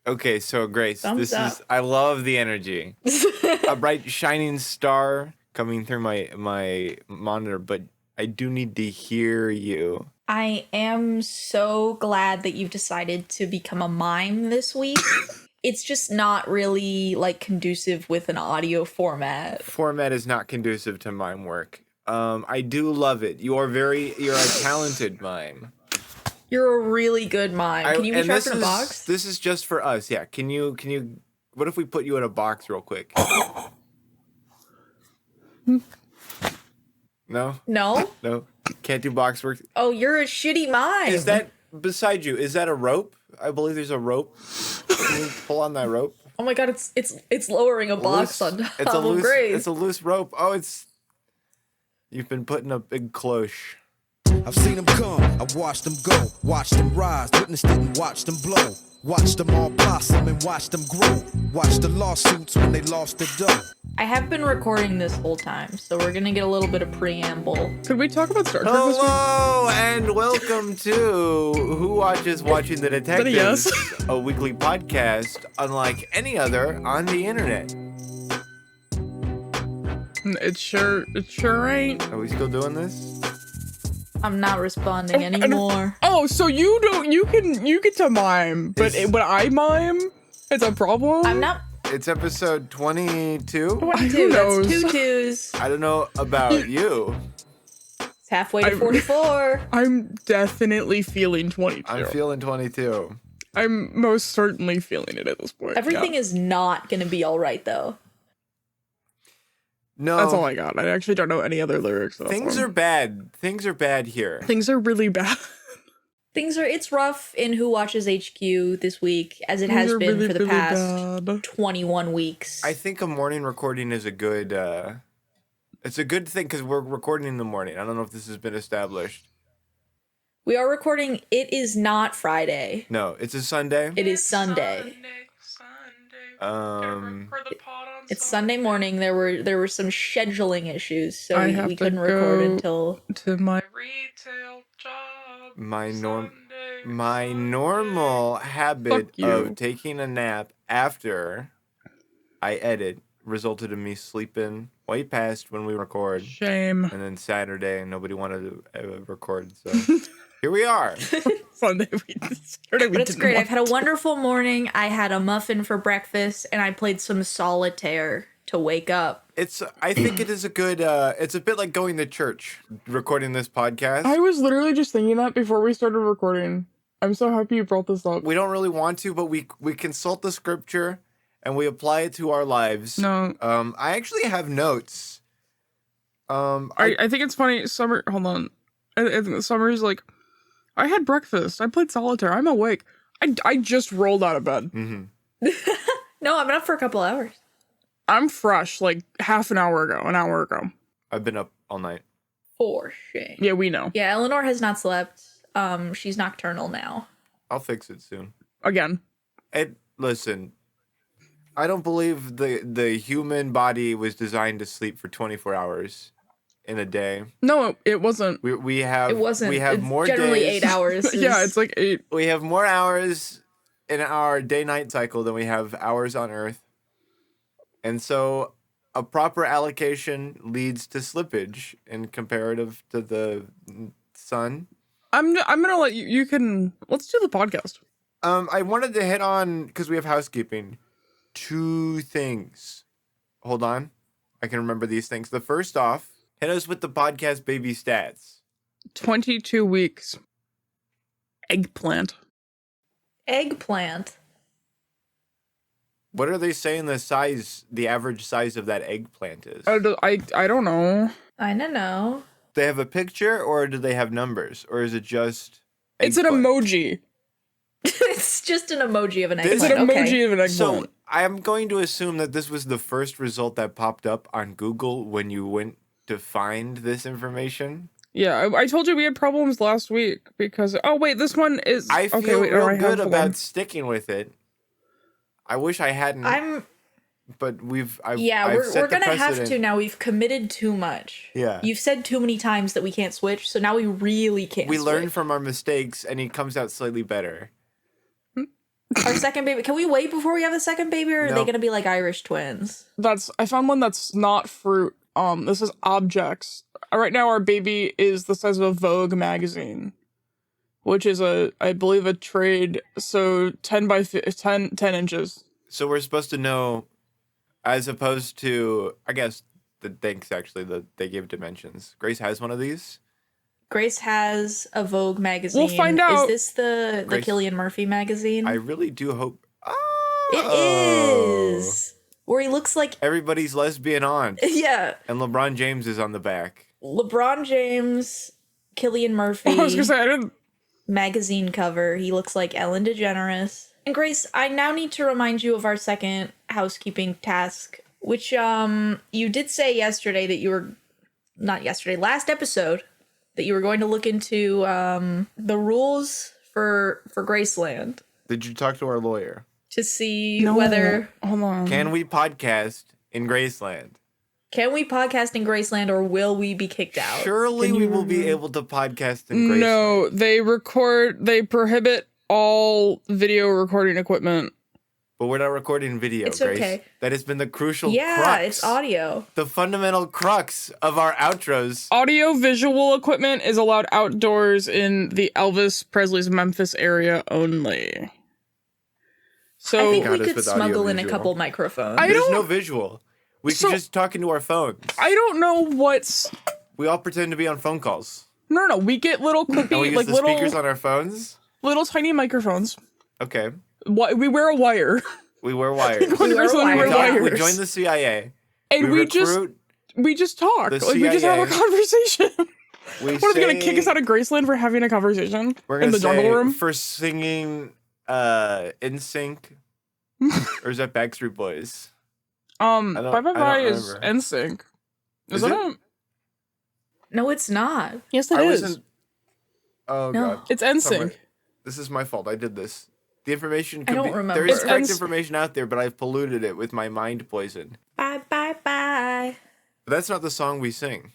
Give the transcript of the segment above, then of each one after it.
Okay, so Grace, Thumbs up. I love the energy. A bright shining star coming through my monitor, but I do need to hear you. I am so glad that you've decided to become a mime this week. It's just not really like conducive with an audio format. Format is not conducive to mime work. I do love it. You're a talented mime. You're a really good mime. Can you be trapped in a box? This is just for us. Yeah. Can you what if we put you in a box real quick? No? No? No. Can't do box work. Oh, you're a shitty mime. Is that beside you? Is that a rope? I believe there's a rope. Can you pull on that rope? Oh my god, it's lowering a box on top of Grace. It's a loose rope. Oh, you've been put in a big cloche. I've seen them come, I've watched them go, watched them rise, witnessed it and watched them blow. Watched them all blossom and watched them grow. Watched the lawsuits when they lost the dough. I have been recording this whole time, so we're gonna get a little bit of preamble. Could we talk about Star Trek this week? Hello and welcome to Who Watches Watching the Detectives, Yes. a weekly podcast unlike any other on the internet. It sure ain't. Are we still doing this? I'm not responding anymore. Oh, so you get to mime, but when I mime, it's a problem? I'm not It's episode 22. 22. Who That's knows? 2 twos. I don't know about you. It's halfway to 44. I'm definitely feeling 22. I'm feeling 22. I'm most certainly feeling it at this point. Everything yeah. is not gonna be all right though. No. That's all I got. I actually don't know any other lyrics. To that Things song. are bad. Things are bad here. Things are really bad. It's rough in Who Watches HQ this week, as it Things has are been really, for the really past bad. 21 weeks. I think a morning recording is a good it's a good thing because we're recording in the morning. I don't know if this has been established. We are recording. It is not Friday. No, it's a Sunday. It is Sunday. It's Sunday morning. There were some scheduling issues, so I we have to couldn't record go until to my retail job. my Sunday. normal habit Fuck you. of taking a nap after I edit resulted in me sleeping way past when we record, shame. and then Saturday nobody wanted to record, so here we are. Saturday we That's didn't great. want I've had a wonderful morning. I had a muffin for breakfast, and I played some solitaire to wake up. I think it is a good it's a bit like going to church recording this podcast. I was literally just thinking that before we started recording. I'm so happy you brought this up. We don't really want to, but we consult the scripture and we apply it to our lives. No. I actually have notes. I think it's funny. Summer, hold on. I think Summer's like, I had breakfast. I played solitaire. I'm awake. I just rolled out of bed. Mhm. No, I've been up for a couple hours. I'm fresh, like an hour ago. I've been up all night. For shame. Yeah, we know. Yeah, Eleanor has not slept. She's nocturnal now. I'll fix it soon. Again. Listen, I don't believe the human body was designed to sleep for 24 hours in a day. No, it wasn't. We have It wasn't. we have It's more generally days. 8 hours. Yeah, it's like 8. We have more hours in our day-night cycle than we have hours on Earth. And so a proper allocation leads to slippage in comparative to the sun. I'm gonna let you can let's do the podcast. I wanted to hit on, because we have housekeeping, 2 things. Hold on. I can remember these things. The first off, hit us with the podcast baby stats. 22 weeks. Eggplant. Eggplant. What are they saying the average size of that eggplant is? I don't know. I don't know. They have a picture, or do they have numbers? Or is it just It's an eggplant? emoji. It's just an emoji of an It's eggplant. It's an Okay. emoji of an eggplant. So I'm going to assume that this was the first result that popped up on Google when you went to find this information. Yeah, I told you we had problems last week because wait, this one is I feel okay, wait, real I have good the about one. sticking with it. I wish I hadn't, but I've we're set the gonna have precedent. to now. We've committed too much. Yeah. You've said too many times that we can't switch, so now we really can't. We learn switch. from our mistakes, and he comes out slightly better. Our second baby. Can we wait before we have a second baby, or are they Nope. gonna be like Irish twins? I found one that's not fruit. This is objects. Right now our baby is the size of a Vogue magazine, which is I believe a trade, so 10 by 10 inches. So we're supposed to know, as opposed to, I guess, they give dimensions. Grace has one of these. Grace has a Vogue magazine. We'll find out. Is this the Grace- Cillian Murphy magazine? I really do hope. It Oh. is. Where he looks like Everybody's lesbian aunt. yeah, And LeBron James is on the back. LeBron James, Cillian Murphy. I was gonna say I didn't. Magazine cover. He looks like Ellen DeGeneres. And Grace, I now need to remind you of our second housekeeping task, which you did say yesterday that you were last episode that you were going to look into the rules for Graceland Did you talk to our lawyer? to see No. whether Hold on. Can we podcast in Graceland? can we podcast in Graceland or will we be kicked out? Surely we will be able to podcast in Graceland. No, they prohibit all video recording equipment. But we're not recording video, It's Grace. okay. That has been the crucial Yeah, crux. it's audio. The fundamental crux of our outros. Audio visual equipment is allowed outdoors in the Elvis Presley's Memphis area only. So I think Got we us could with smuggle in a audiovisual. couple microphones. I There's don't- no visual. We So- can just talk into our phones. I don't know what's We all pretend to be on phone calls. no. We get little And we clippy, use like the speakers little on our phones. tiny microphones. Okay. We wear a wire. We wear wires. We wear We wear wires. We wires. join the CIA. And we just recruit. talk. the Like we just have a CIA. conversation. We What are they gonna say- kick us out of Graceland for having a conversation We're in gonna the jungle say room? for singing In Sync, or is that Backstreet Boys? Bye I bye don't bye is remember. NSYNC. Is Is it? it? No, it's not. Yes, it I is. wasn't. Oh No. god, It's NSYNC. this is my fault. I did this. The information. I Could don't be, remember. There is It's correct Ens- information out there, but I've polluted it with my mind poison. Bye, bye, bye. But that's not the song we sing.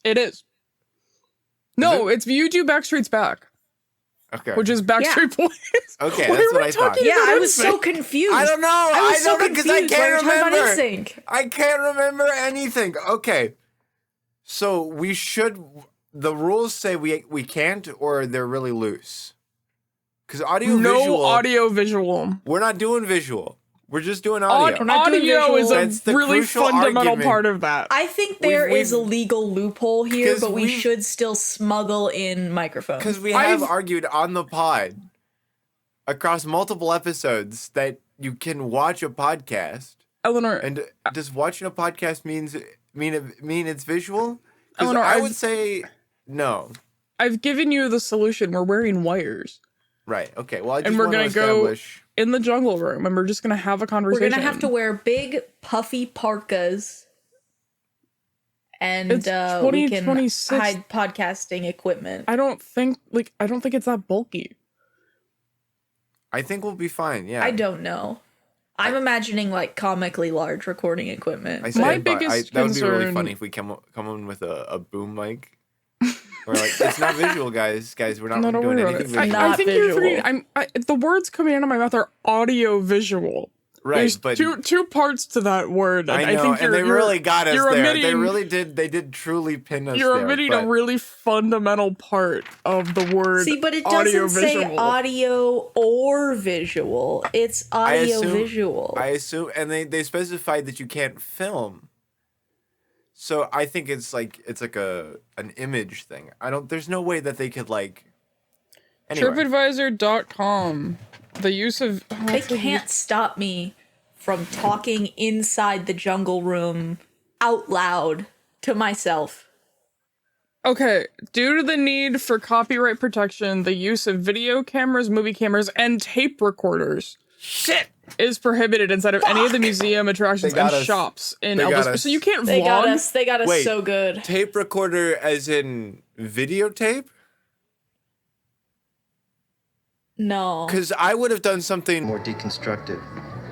It is. No, it's You Do Backstreet's Back, Okay. which is Backstreet Boys. Okay, Why that's are what we I thought. talking Yeah, about I was so NSYNC? confused. I don't know. I was so don't know because confused I while can't we were talking about remember. NSYNC. I can't remember anything. Okay. So we should. The rules say we can't, or they're really loose. Because audio No visual. audio visual. We're not doing visual. We're just doing audio. We're not doing Audio is visual. That's a the really crucial fundamental argument. part of that. I think there is a we've- legal loophole here, 'Cause but we we've- should still smuggle in microphones. Because we have I've- argued on the pod across multiple episodes that you can watch a podcast, Eleanor, and does watching a podcast mean it's visual? Because Eleanor, I would say no. I've given you the solution. We're wearing wires Right. Okay. Well, I just And we're want to gonna go- establish. in the jungle room, and we're just gonna have a We're conversation. gonna have to wear big puffy parkas, and It's we can 2026. hide podcasting equipment. I don't think it's that bulky. I think we'll be fine. Yeah. I don't know. I'm imagining like comically large recording equipment. I but- stand My by- biggest that would be really concern- funny if we come in with a boom mic. We're like, it's not visual, guys. Guys, we're not No, don't doing worry about anything it. visual. Not I think visual. you're forgetting. The words coming out of my mouth are audio visual. Right, There's but two parts to that word. And I know, think and they you're really got us you're there. omitting- They really did. They did truly pin us You're there. omitting but a really fundamental part of the word. See, but it audio doesn't say visual. audio or visual. It's audio visual. I assume, and they specified that you can't film. So I think it's like an image thing. There's no way that they could like. Anyway, TripAdvisor.com. The use of They can't stop me from talking inside the jungle room out loud to myself. Okay, due to the need for copyright protection, the use of video cameras, movie cameras, and tape recorders is prohibited inside of any of the museum attractions They got and us. shops in They got Elvis. us. So you can't They vlog. got us. They got us Wait. so good. tape recorder as in videotape? No. Because I would have done something. more deconstructive,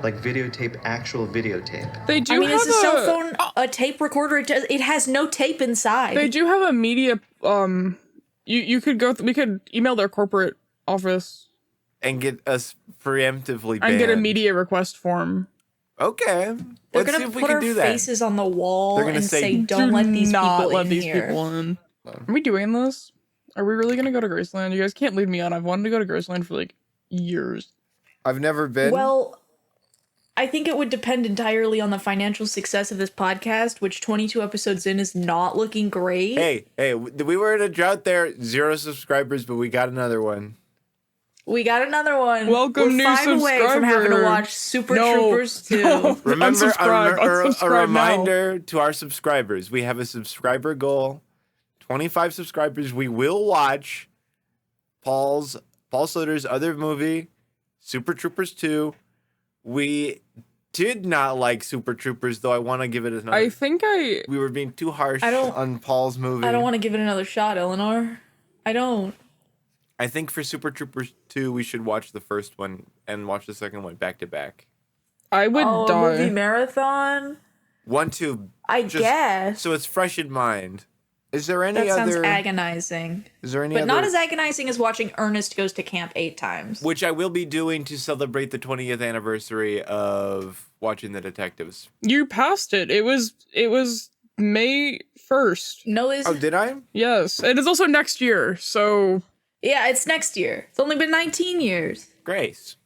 like videotape, actual videotape. They do I mean, have is a cell phone a tape recorder? It has no tape inside. They do have a media. You could go. We could email their corporate office. and get us preemptively banned. And get a media request form. Okay. They're Let's see gonna if we put can our do that. faces on the wall They're gonna and say, say, "Don't let these not people let in these here." people in. Are we doing this? Are we really gonna go to Graceland? You guys can't lead me on. I've wanted to go to Graceland for like years. I've never been. Well, I think it would depend entirely on the financial success of this podcast, which 22 episodes in is not looking great. Hey, we were in a drought there. 0 subscribers, but we got another one. We got another one. Welcome, We're new 5 away from having to subscriber. watch Super No, Troopers 2. no. Remember, Unsubscribe, a unsubscribe now. reminder to our subscribers. We have a subscriber goal. 25 subscribers. We will watch Paul Slaughter's other movie, Super Troopers 2. We did not like Super Troopers, though I want to give it another. I think We were being too harsh I don't- on Paul's movie. I don't want to give it another shot, Eleanor. I don't. I think for Super Troopers 2, we should watch the first one and watch the second one back to back. I would Oh, a die. movie marathon? 1, 2. I Just- guess. So it's fresh in mind. Is there any That sounds other? agonizing. Is there any But other? not as agonizing as watching Ernest Goes to Camp 8 times. Which I will be doing to celebrate the 20th anniversary of watching The Detectives. You passed it. It was May 1st. No, is Oh, did I? Yes. It is also next year, so yeah, it's next year. It's only been 19 years. Grace.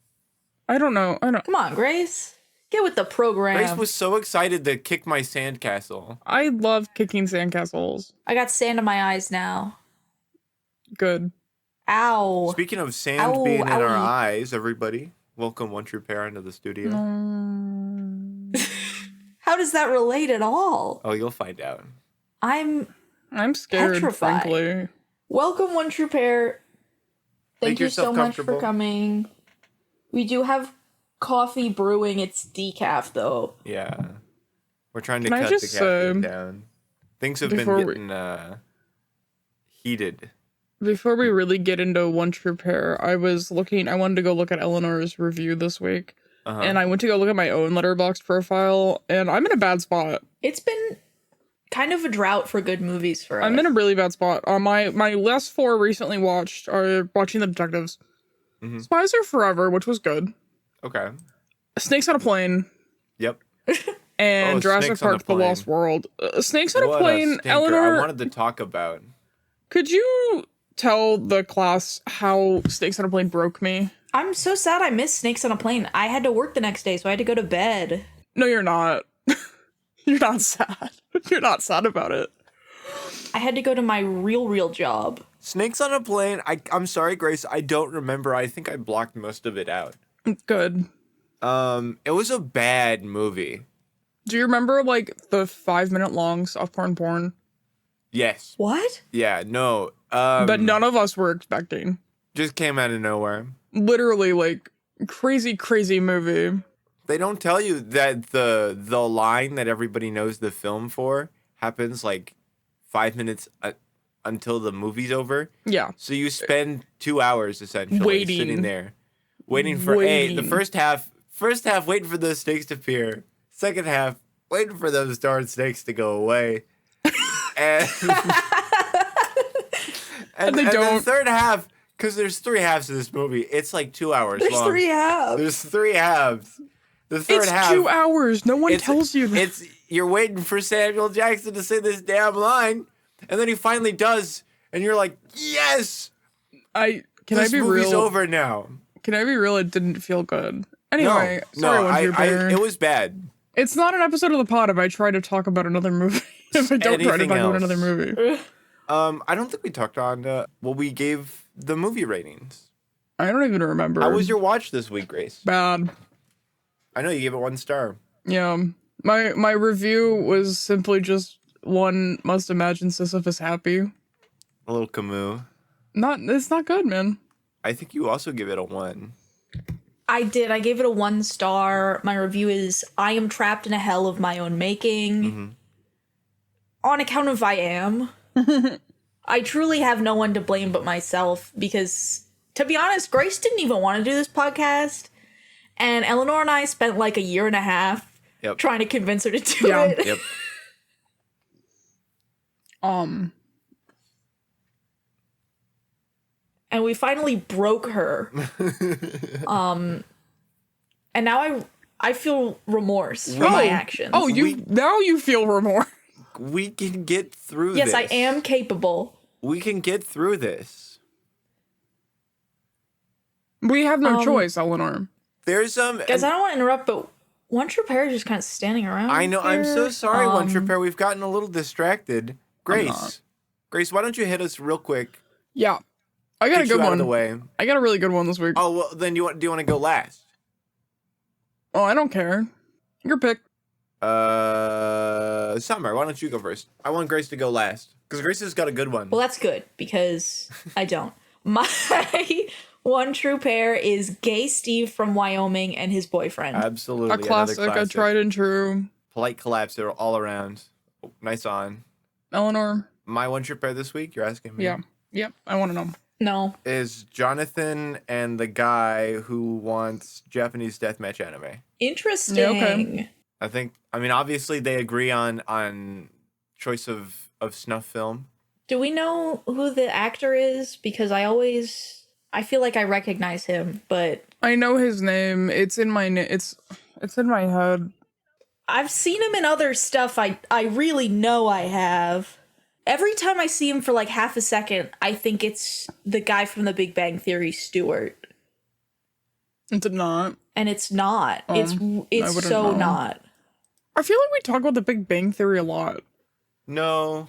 I don't know. Come on, Grace. Get with the program. Grace was so excited to kick my sandcastle. I love kicking sandcastles. I got sand in my eyes now. Good. Ow. Speaking of sand Ow, being in our owie. eyes, everybody, welcome One True Pair into the studio. How does that relate at all? Oh, you'll find out. I'm I'm scared, Petrified. frankly. welcome, One True Pair. Thank Make you yourself so much for comfortable. coming. We do have coffee brewing. It's decaf though. Yeah. We're trying to Can I cut the just, caffeine down. Things have been before we- getting heated. Before we really get into One True Pair, I wanted to go look at Eleanor's review this week. Uh-huh. And I went to go look at my own Letterboxd profile, and I'm in a bad spot. It's been kind of a drought for good movies for us. I'm in a really bad spot. My last 4 recently watched are watching The Detectives. Mhm. Spies Are Forever, which was good. Okay. Snakes on a Plane, Yep. and Oh, Jurassic Snakes on a Park: The Plane. Lost World. Snakes on a What Plane, stinker Eleanor, I wanted to talk about. could you tell the class how Snakes on a Plane broke me? I'm so sad I missed Snakes on a Plane. I had to work the next day, so I had to go to bed. No, you're not. You're not sad. You're not sad about it. I had to go to my real job. Snakes on a Plane. I'm sorry, Grace. I don't remember. I think I blocked most of it out. Good. It was a bad movie. Do you remember like the 5-minute long soft porn? Yes. What? Yeah. No. That none of us were expecting. Just came out of nowhere. Literally, like crazy movie. They don't tell you that the line that everybody knows the film for happens like 5 minutes until the movie's over. Yeah. So you spend 2 hours essentially Waiting. sitting there, waiting for the Waiting. first half waiting for the snakes to appear. Second half waiting for those darn snakes to go away. And And they then don't. third half, because there's 3 halves of this movie. It's like 2 hours There's long. 3 halves. There's 3 halves. The third It's half. 2 hours. No one it's- tells you that. It's you're waiting for Samuel Jackson to say this damn line, and then he finally does, and you're like, yes, Can this I be movie's real? over now. Can I be real? It didn't feel good. No, Anyway, sorry, One True Pair. it was bad. It's not an episode of the pod if I try to talk about another movie. If I don't try to Anything talk about else. another movie. I don't think we talked on we gave the movie ratings. I don't even remember. How was your watch this week, Grace? Bad? I know you gave it 1 star. Yeah. My review was simply just one must imagine Sisyphus happy. A little Camus. It's not good, man. I think you also give it a 1. I did. I gave it a 1 star. My review is I am trapped in a hell of my own making. Mm-hmm. On account of I am. I truly have no one to blame but myself because, to be honest, Grace didn't even want to do this podcast. And Eleanor and I spent like a year and a half Yep. trying to convince her to do Yeah. it. Yep. and we finally broke her. And now I feel remorse for my actions. Oh, now you feel remorse. We can get through yes, this. I am capable. We can get through this. We have no choice, Eleanor. There's Guys, I don't want to interrupt, but One True Pair is just kind of standing around. I know. I'm so here. sorry, One True Pair. We've gotten a little distracted. Grace, why don't you hit us real quick? Yeah. I got a Get you good out one. of the way. I got a really good one this week. Oh well, then do you want to go last? Oh, I don't care. Your pick. Summer, why don't you go first? I want Grace to go last because Grace has got a good one. Well, that's good because I don't. My One True Pair is Gay Steve from Wyoming and his boyfriend. Absolutely, A another classic, a tried and true. Polite collapse all around. Oh, nice on. Eleanor. My One True Pair this week. You're asking me. Yeah. Yep. I want to know. No. Is Jonathan and the guy who wants Japanese deathmatch anime. Interesting. Yeah, okay. I mean, obviously they agree on choice of snuff film. Do we know who the actor is? Because I feel like I recognize him, but I know his name. It's in my it's in my head. I've seen him in other stuff. I really know I have. Every time I see him for like half a second, I think it's the guy from The Big Bang Theory, Stewart. It's not. And it's not. It's wouldn't so know. not. I feel like we talk about The Big Bang Theory a lot. No.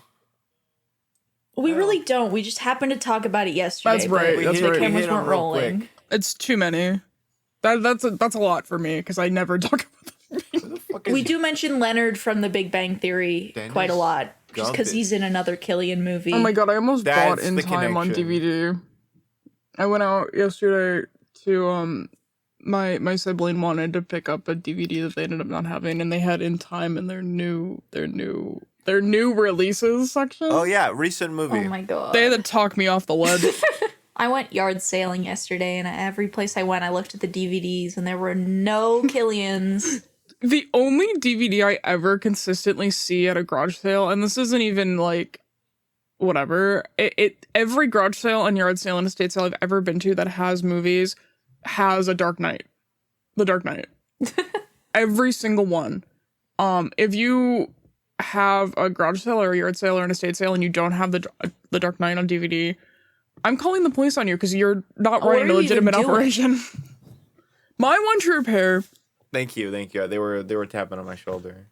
We really don't. We just happened to talk about it yesterday. That's right, but that's the right. cameras hit 'em weren't real rolling. quick. It's too many. That's a lot for me because I never talk about Who the fuck is We do mention Leonard from The Big Bang Theory Dennis quite a lot, just because Gubbins. he's in another Killian movie. Oh my god, I almost That's bought In the Time on connection. DVD. I went out yesterday to my sibling wanted to pick up a DVD that they ended up not having, and they had In Time in their new releases section. Oh yeah, recent movie. Oh my god. They had to talk me off the ledge. I went yard sailing yesterday, and at every place I went, I looked at the DVDs, and there were no Killians. The only DVD I ever consistently see at a garage sale, and this isn't even like whatever, every garage sale and yard sale and estate sale I've ever been to that has movies has a Dark Knight. The Dark Knight. Every single one. If you have a garage sale or a yard sale or an estate sale and you don't have the Dark Knight on DVD, I'm calling the police on you because you're not What running are a you even legitimate doing? operation. My One True Pair Thank you. They were tapping on my shoulder.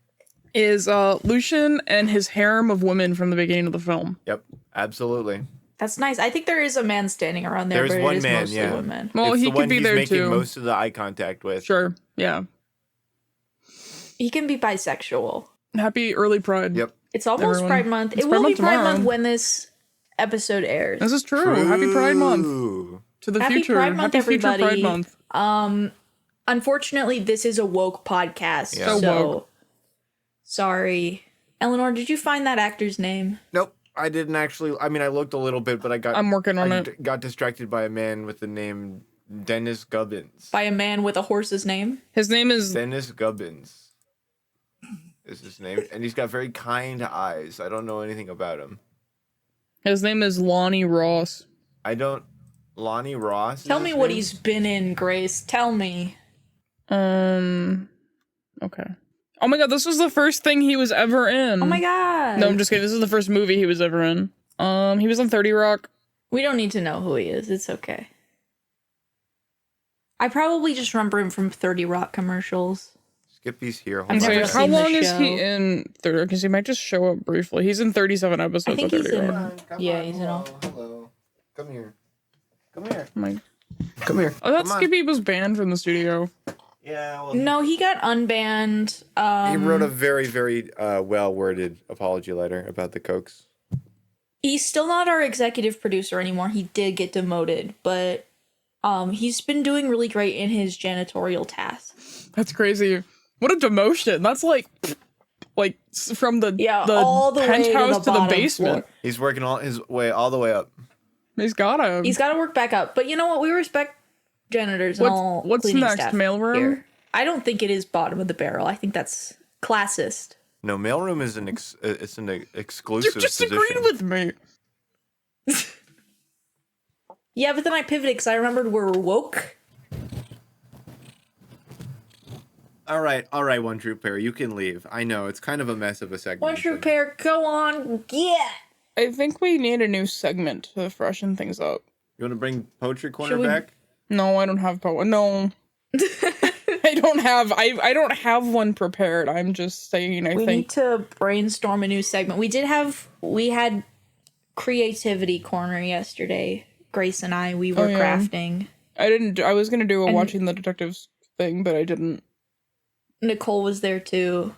is Lucian and his harem of women from the beginning of the film. Yep, absolutely. That's nice. I think there is a man standing around there, There's but one it is man, mostly yeah. women. Well, It's he the could one be he's there making too. most of the eye contact with. Sure, yeah. He can be bisexual. Happy early Pride. Yep. It's almost Everyone. Pride Month. It's It Pride will be Month Pride tomorrow. Month when this episode airs. This is true. Happy Pride Month Ooh. to the Happy future. Pride Month, Happy future everybody. Pride Month. Unfortunately, this is a woke podcast, Yeah. So so woke. sorry. Eleanor, did you find that actor's name? Nope. I didn't actually. I mean, I looked a little bit, but I'm working on I it. got distracted by a man with the name Dennis Gubbins. By a man with a horse's name? His name is Dennis Gubbins is his name, and he's got very kind eyes. I don't know anything about him. Lonnie Ross. I don't. Lonnie Ross. is Tell his me what name? he's been in, Grace. Tell me. Okay. Oh my god, this was the first thing he was ever in. Oh my god. No, I'm just kidding. This is the first movie he was ever in. He was on 30 Rock. We don't need to know who he is. It's okay. I probably just remember him from 30 Rock commercials. Skippy's here. Hold I've on. never Okay, seen how the long is show. he in 30 Rock? Because he might just show up briefly. He's in 37 episodes I think of he's 30 in. Rock. Yeah, he's in all. Hello. Come here. Come here. Oh my- Come here. I thought Come on. Skippy was banned from the studio. Yeah. Well, No, he got unbanned. he wrote a very, very well worded apology letter about the Cokes. He's still not our executive producer anymore. He did get demoted, but he's been doing really great in his janitorial tasks. That's crazy. What a demotion. That's like from the all the way to penthouse the to the bottom basement. floor. He's working all his way all the way up. He's got him. He's got to work back up. But you know what? We respect janitors and all What's cleaning next? staff Mailroom? here. I don't think it is bottom of the barrel. I think that's classist. No, mailroom is it's an exclusive You just position. agreed with me. Yeah, but then I pivoted because I remembered we're woke. All right, One True Pair, you can leave. I know it's kind of a mess of a segment. One True Pair, go on, yeah. I think we need a new segment to freshen things up. You want to bring Poetry Corner Should we- back? No, I don't have no. I don't have one prepared. I'm just saying I We think need to brainstorm a new segment. We had Creativity Corner yesterday. Grace and we were yeah. crafting. I was gonna do a And- watching the detectives thing, but I didn't. Nicole was there too.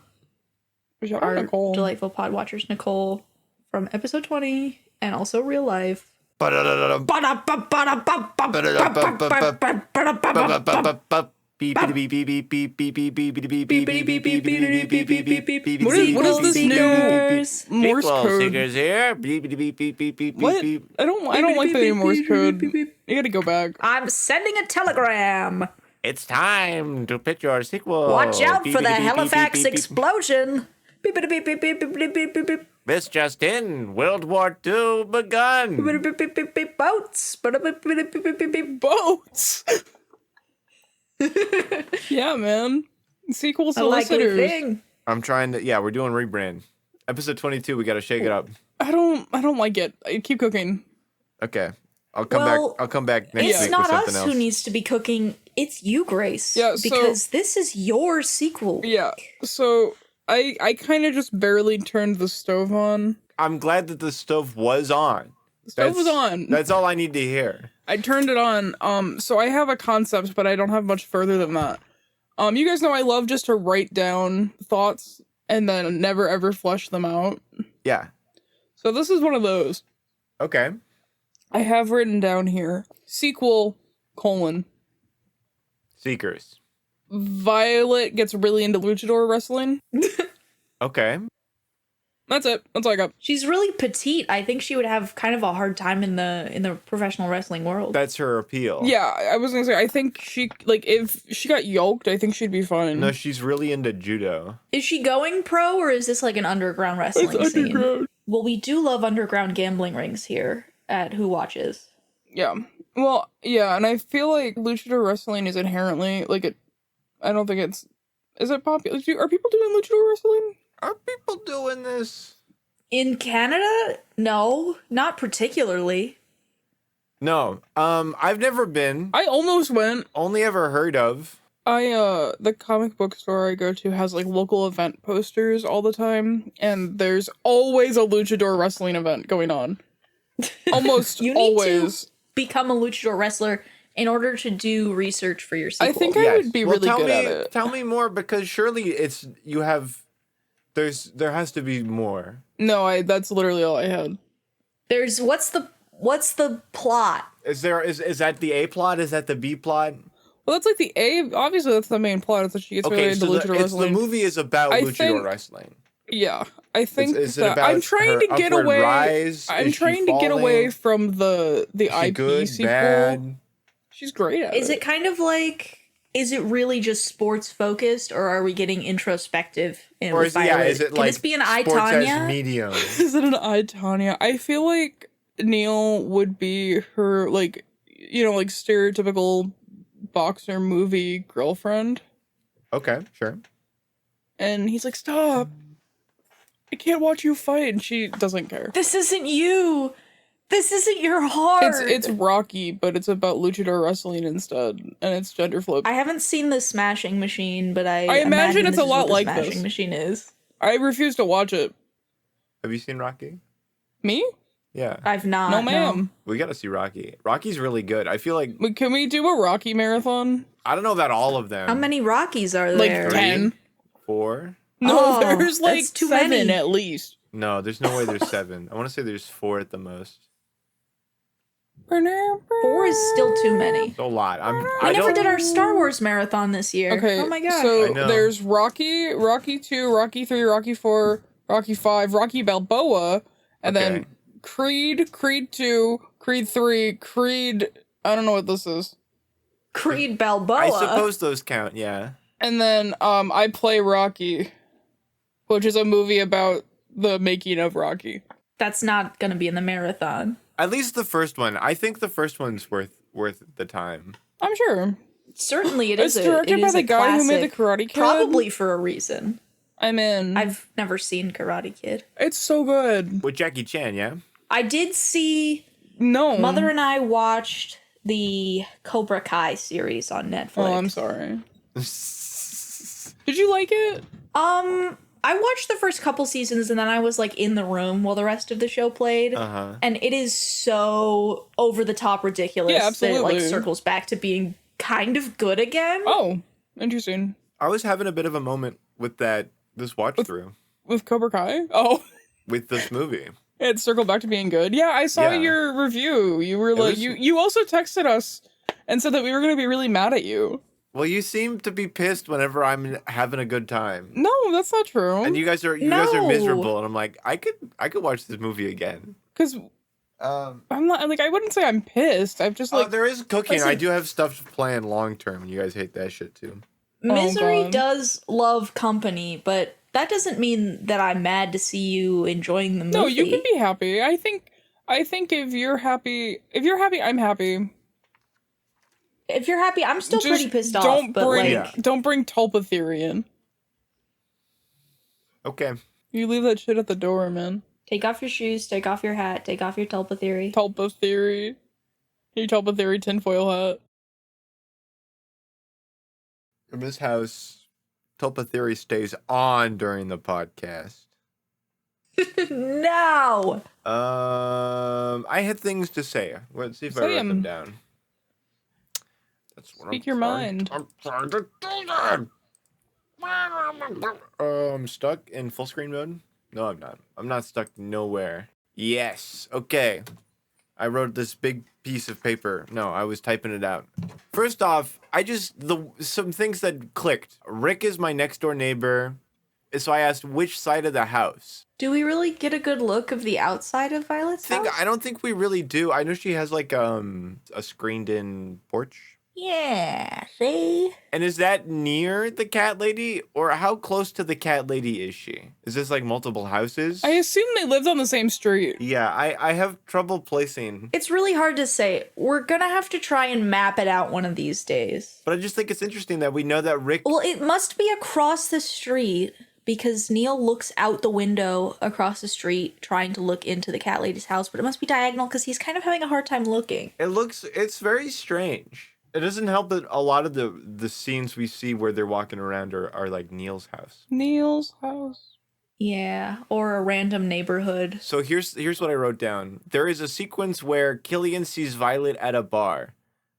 Shout out Our Nicole. delightful pod watchers, Nicole from episode 20, and also real life. What is this new Morse code? Seekers here. What? I don't like the new Morse code. You gotta go back. I'm sending a telegram. It's time to pitch your sequel. Watch out for the Halifax explosion. Beep, beep, beep, beep, beep, beep, beep, beep, beep. This just in, World War II begun. Beep, beep, beep, beep, beep, boats. Beep, beep, beep, beep, beep, beep. Boats. Yeah, man. Sequel A likely solicitors. thing. I'm trying to, we're doing rebrand. Episode 22, we gotta shake it up. I don't like it. I keep cooking. Okay. I'll come Well, back. I'll come back next It's week not with something us else. who needs to be cooking. It's you, Grace. Yeah, so- because this is your sequel. Yeah. So I kind of just barely turned the stove on. I'm glad that the stove was on. The stove was on. That's all I need to hear. I turned it on. So I have a concept, but I don't have much further than that. You guys know I love just to write down thoughts and then never ever flesh them out. Yeah. So this is one of those. Okay. I have written down here. Sequel, : Seekers. Violet gets really into luchador wrestling. Okay. That's it. That's all I got. She's really petite. I think she would have kind of a hard time in the professional wrestling world. That's her appeal. Yeah, I was gonna say, I think she, like, if she got yoked, I think she'd be fine. No, she's really into judo. Is she going pro or is this like an underground wrestling It's scene? underground. Well, we do love underground gambling rings here at Who Watches. Yeah. Well, yeah, and I feel like luchador wrestling is inherently, like, I don't think it's, is it popular? Are people doing luchador wrestling? Are people doing this? In Canada? No, not particularly. No. I've never been. I almost went. Only ever heard of. The comic book store I go to has, like, local event posters all the time, and there's always a luchador wrestling event going on. Almost You need always. to become a luchador wrestler in order to do research for your sequel. I think I would be Well, really tell good me, at it. Tell me more, because surely it's you have. There has to be more. No, that's literally all I had. There's what's the plot? Is that the A plot? Is that the B plot? Well, that's like the A. Obviously, that's the main plot. It's that she gets really Okay, into so luchador the wrestling. movie is about I luchador think- wrestling. Yeah, I think Is it that about I'm trying her to get upward away. rise? I'm Is she trying to get away falling? from the Is she IP good, sequel. bad? She's great at Is it kind of like? Is it really just sports focused, or are we getting introspective? In Or is it, Violet? is it Can like this be an I, sports as Tanya? medium? Is it an I, Tanya? I feel like Neil would be her, like, like stereotypical boxer movie girlfriend, Okay, sure. and he's like, "Stop! I can't watch you fight," and she doesn't care. This isn't you. This isn't your heart. It's Rocky, but it's about luchador wrestling instead, and it's gender flipped. I haven't seen the Smashing Machine, but I imagine it's this a is lot what the like Smashing this. Machine is. I refuse to watch it. Have you seen Rocky? Me? Yeah. I've not. No, ma'am. We gotta see Rocky. Rocky's really good. I feel like Can we do a Rocky marathon? I don't know about all of them. How many Rockies are Like there? 10? 4? No, Oh, there's like that's too 7 many. at least. No, there's no way there's 7. I want to say there's 4 at the most. 4 is still too many. It's a lot. We never did our Star Wars marathon this year. Okay. Oh my gosh. I So know. there's Rocky, Rocky 2, Rocky 3, Rocky 4, Rocky 5, Rocky Balboa, and Okay. then Creed, Creed 2, Creed 3, Creed. I don't know what this is. Creed Balboa. I suppose those count. Yeah. And then I Play Rocky, which is a movie about the making of Rocky. That's not going to be in the marathon. At least the first one. I think the first one's worth the time. I'm sure. Certainly, it It's is. directed by the guy who made The classic, Karate Kid. probably for a reason. I'm in. I've never seen Karate Kid. It's so good. With Jackie Chan, yeah? I did see. No. Mother and I watched the Cobra Kai series on Netflix. Oh, I'm sorry. Did you like it? I watched the first couple seasons and then I was like in the room while the rest of the show played. Uh-huh. And it is so over the top ridiculous Yeah, that it like absolutely. circles back to being kind of good again. Oh, interesting. I was having a bit of a moment with this watch through With Cobra Kai? Oh, with this movie. it circled back to being good. Yeah, I saw Yeah. your review. You were like, was- you also texted us and said that we were going to be really mad at you. Well, you seem to be pissed whenever I'm having a good time. No, that's not true. And you guys are No. miserable, and I'm like, I could watch this movie again. Because Um, I'm not, like, I wouldn't say I'm pissed. I'm just like, there is cooking. Listen- I do have stuff planned long term, and you guys hate that shit too. Misery God. does love company, but that doesn't mean that I'm mad to see you enjoying the movie. no, you can be happy. I think if you're happy, I'm happy. If you're happy, I'm still Just pretty pissed off, don't but bring, like don't bring Tulpa theory in. Okay. You leave that shit at the door, man. take off your shoes, take off your hat, take off your telepathy. Tulpa theory. Your Tulpa theory tinfoil hat. In this house, Tulpa Theory stays on during the podcast. No! I had things to say. Let's see if I Say wrote them 'em. down. That's what Speak your mind. I'm trying to do that. I'm stuck in full screen mode. No, I'm not. I'm not stuck nowhere. Yes. Okay. I wrote this big piece of paper. No, I was typing it out. First off, some things that clicked. Rick is my next door neighbor. So I asked which side of the house. Do we really get a good look of the outside of Violet's house? I don't think we really do. I know she has like a screened in porch. Yeah, see? And is that near the cat lady, or how close to the cat lady is she? Is this like multiple houses? I assume they lived on the same street. Yeah, I have trouble placing, It's really hard to say. We're gonna have to try and map it out one of these days. but I just think it's interesting that we know that Rick. Well, it must be across the street because Neil looks out the window across the street trying to look into the cat lady's house, but it must be diagonal because he's kind of having a hard time looking. It's very strange. It doesn't help that a lot of the scenes we see where they're walking around are like Neil's house. Neil's house. Yeah, or a random neighborhood. So here's what I wrote down. There is a sequence where Killian sees Violet at a bar,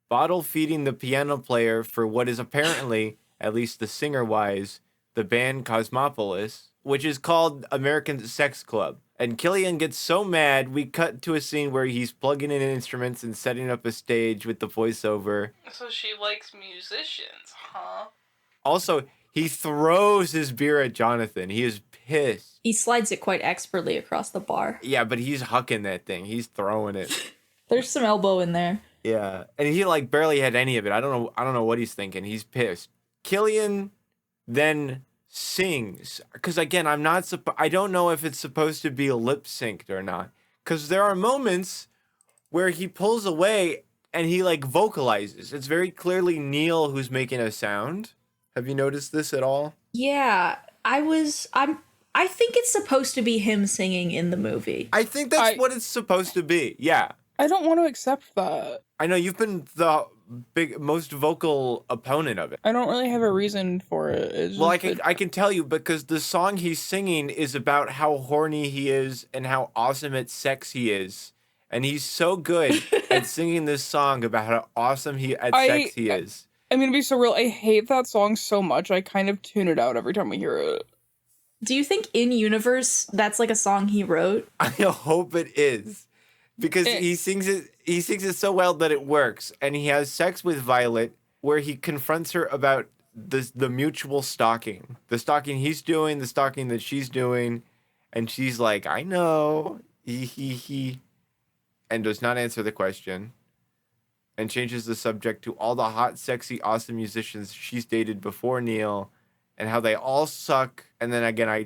bottle feeding the piano player for what is apparently, at least the singer-wise, the band Cosmopolis, which is called American Sex Club. And Killian gets so mad, we cut to a scene where he's plugging in instruments and setting up a stage with the voiceover. So she likes musicians, huh? Also, he throws his beer at Jonathan. He is pissed. He slides it quite expertly across the bar. Yeah, but he's hucking that thing. He's throwing it. There's some elbow in there. Yeah, and he like barely had any of it. I don't know what he's thinking. He's pissed. Killian then sings because again, I don't know if it's supposed to be lip synced or not. Because there are moments where he pulls away and he like vocalizes. It's very clearly Neil who's making a sound. Have you noticed this at all? Yeah, I think it's supposed to be him singing in the movie. I think that's what it's supposed to be. Yeah. I don't want to accept that. I know you've been the most vocal opponent of it. I don't really have a reason for it. It's Well, just I can tell you because the song he's singing is about how horny he is and how awesome at sex he is. And he's so good at singing this song about how awesome sex he is. I'm gonna be so real. I hate that song so much. I kind of tune it out every time we hear it. Do you think in universe that's like a song he wrote? I hope it is. Because he sings it so well that it works. And he has sex with Violet where he confronts her about the mutual stalking. The stalking he's doing, the stalking that she's doing. And she's like, I know. He. And does not answer the question. And changes the subject to all the hot, sexy, awesome musicians she's dated before Neil. and how they all suck. And then again, I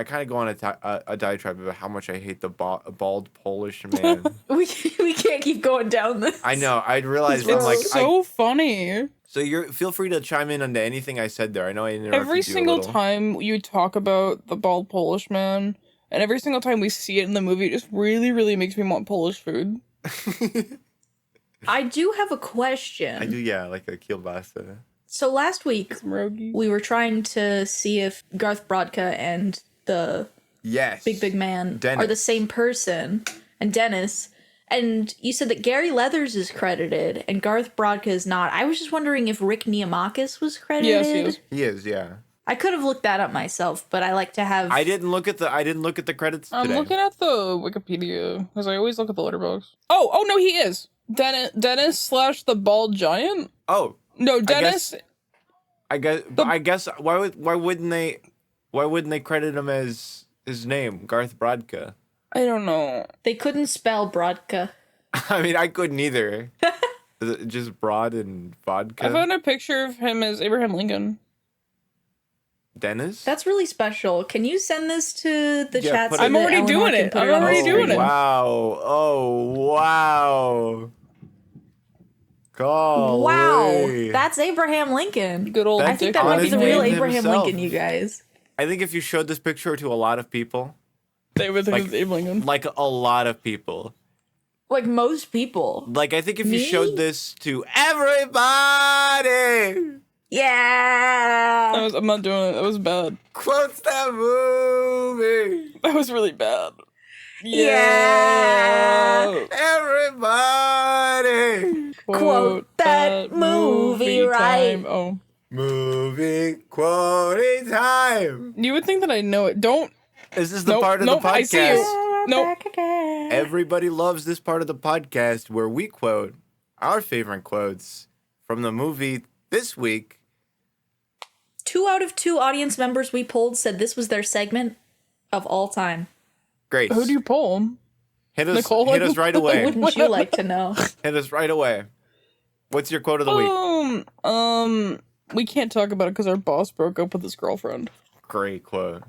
kind of go on a diatribe about how much I hate the bald Polish man. We can't keep going down this. I know. I realized It's I'm like, so funny. so feel free to chime in on anything I said there. I know I interrupted Every you single a little. time you talk about the bald Polish man, and every single time we see it in the movie, it just really, really makes me want Polish food. I do have a question. I do, yeah, like a kielbasa. So last week Some pierogi. we were trying to see if Garth Brodka and the Yes. big man Dennis. are the same person, and Dennis. And you said that Gary Leathers is credited and Garth Brodka is not. I was just wondering if Rick Neomakis was credited. Yes, he is. He is, yeah. I could have looked that up myself, but I like to have. I didn't look at the credits I'm today. looking at the Wikipedia because I always look at the letterbox. Oh no, he is Dennis slash the bald giant. Oh, No, Dennis. I guess why wouldn't they credit him as his name, Garth Brodka? I don't know. They couldn't spell Brodka. I mean, I couldn't either. Is it just broad and vodka? I found a picture of him as Abraham Lincoln. Dennis? That's really special. Can you send this to the Yeah, chat? put so it- I'm that already Eleanor doing can it. put I'm on the already screen? doing it. Wow. Oh, wow. Golly. Wow, that's Abraham Lincoln. Good old. That's I think Dick that might be the honest real man Abraham himself. Lincoln, you guys. I think if you showed this picture to a lot of people, They would think like- it's Abe Lincoln. like a lot of people, Like most people. like I think if you Me? showed this to everybody, Yeah. I'm not doing it. That was bad. quotes that movie. That was really bad. Yeah. Everybody. Quote that movie right. time. Oh, Movie quoting time. you would think that I know it. Don't. This is the Nope, part of nope, the I see you. podcast. Nope. Everybody loves this part of the podcast where we quote our favorite quotes from the movie this week. 2 out of 2 audience members we polled said this was their segment of all time. Grace, Who do you pull? hit us Nicole? right away. Wouldn't you like to know? Hit us right away. What's your quote of the week? We can't talk about it because our boss broke up with his girlfriend. Great quote.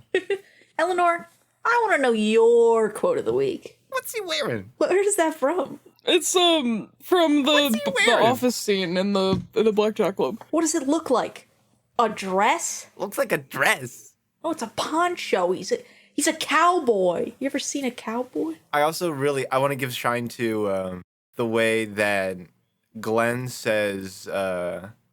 Eleanor, I want to know your quote of the week. What's he wearing? Where is that from? It's from the wearing? office scene in the Blackjack Club. What does it look like? A dress? Looks like a dress. Oh, it's a poncho. He's a cowboy. You ever seen a cowboy? I also I want to give shine to the way that Glenn says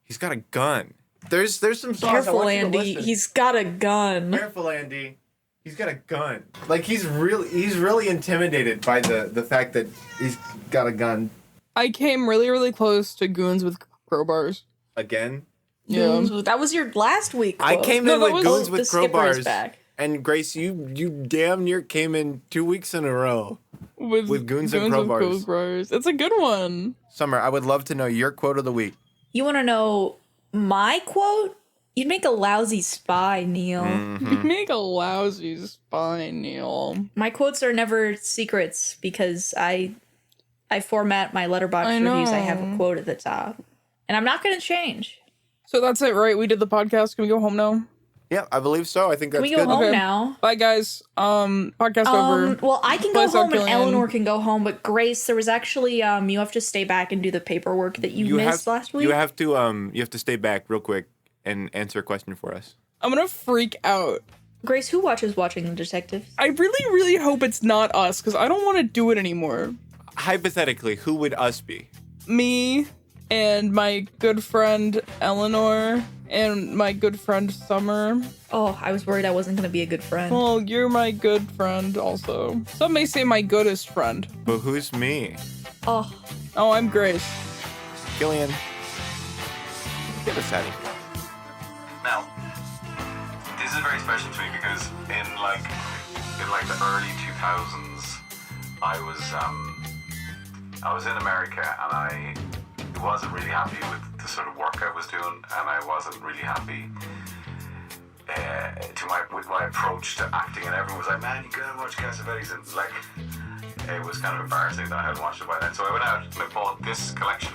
he's got a gun. There's some songs I Careful, want you to Andy. listen. He's got a gun. Careful, Andy. He's got a gun. Like he's really intimidated by the fact that he's got a gun. I came really, really close to Goons with Crowbars. Again. Yeah. That was your last week. I quote. came No, in that with was- Goons with The skipper is Crowbars. back. And Grace, you damn near came in 2 weeks in a row. With Goons and with Crowbars. Crowbars. It's a good one. Summer, I would love to know your quote of the week. You want to know my quote? You'd make a lousy spy, Neil. Mm-hmm. You make a lousy spy, Neil. My quotes are never secrets because I format my letterbox I reviews. I know. have a quote at the top, and I'm not going to change. So that's it, right? We did the podcast. Can we go home now? Yeah, I believe so. I think Can that's we go good. home Okay. now? Bye, guys. Podcast over. Well, I can go Place out home and Gillian. Eleanor can go home, but Grace, there was actually you have to stay back and do the paperwork that you missed last week. You have to stay back real quick and answer a question for us. I'm gonna freak out. Grace, who watches Watching the Detectives? I really, really hope it's not us, because I don't want to do it anymore. Hypothetically, who would us be? Me and my good friend Eleanor and my good friend Summer. Oh, I was worried I wasn't going to be a good friend. Well, you're my good friend also. Some may say my goodest friend. But who's me? Oh, Oh, I'm Grace. Gillian. Get us out of here. Now, this is very special to me because in like the early 2000s, I was in America and I wasn't really happy with the sort of work I was doing, and I wasn't really happy with my approach to acting. And everyone was like, "Man, you gotta watch Cassavetes," and like it was kind of embarrassing that I hadn't watched it by then. So I went out and I bought this collection.